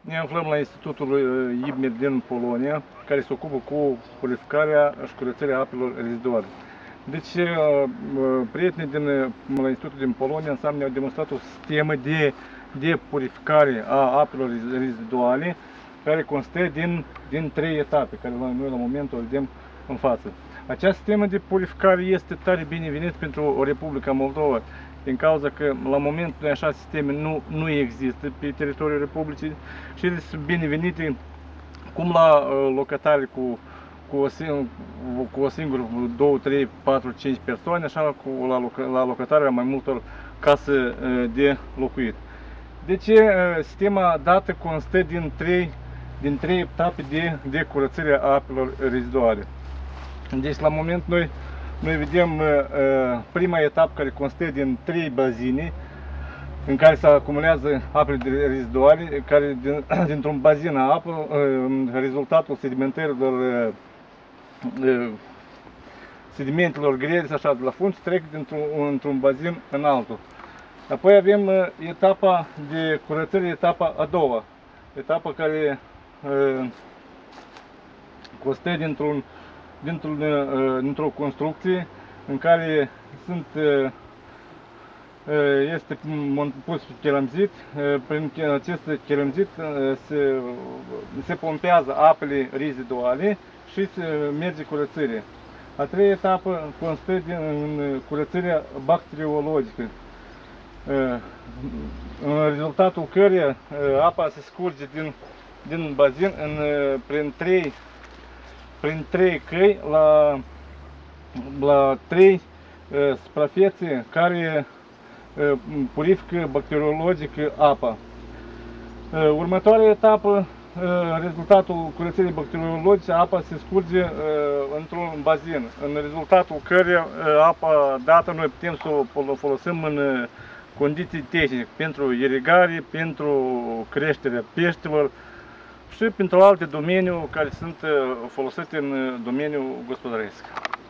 Ne aflăm la Institutul IBMER din Polonia, care se ocupă cu purificarea și curățarea apelor reziduale. Deci, prietenii la Institutul din Polonia înseamnă au demonstrat o sistemă de purificare a apelor reziduale, care constă din 3 etape, care noi la momentul o vedem în față. Această sistemă de purificare este tare binevenit pentru Republica Moldova, din cauza că la momentul așa sisteme nu există pe teritoriul Republicii și ele sunt binevenite cum la locatari cu o singură, 2, 3, 4, 5 persoane, așa la locatarea mai multor case de locuit. Deci sistema dată constă din 3 etape de curățare a apelor reziduale. Deci la moment noi vedem prima etapă, care constă din 3 bazine în care se acumulează apele reziduale, care dintr-un bazin a apă, rezultatul sedimentelor grele, așa, de la fund, trec într-un bazin în altul. Apoi avem etapa de curățare, etapa a doua, etapa care constă dintr-o construcție în care este pus cheramzit. Prin acest cheramzit se pompează apele reziduale și se merge curățarea. A treia etapă constă din curățarea bacteriologică, în rezultatul căreia apa se scurge din bazin prin 3 căi la 3 suprafețe care purifică bacteriologic apa. Următoarea etapă, rezultatul curățării bacteriologice, apa se scurge într-un bazin, în rezultatul căreia apa dată noi putem să o folosim în condiții tehnice, pentru irigare, pentru creșterea peștelor și pentru alte domenii care sunt folosite în domeniul gospodăresc.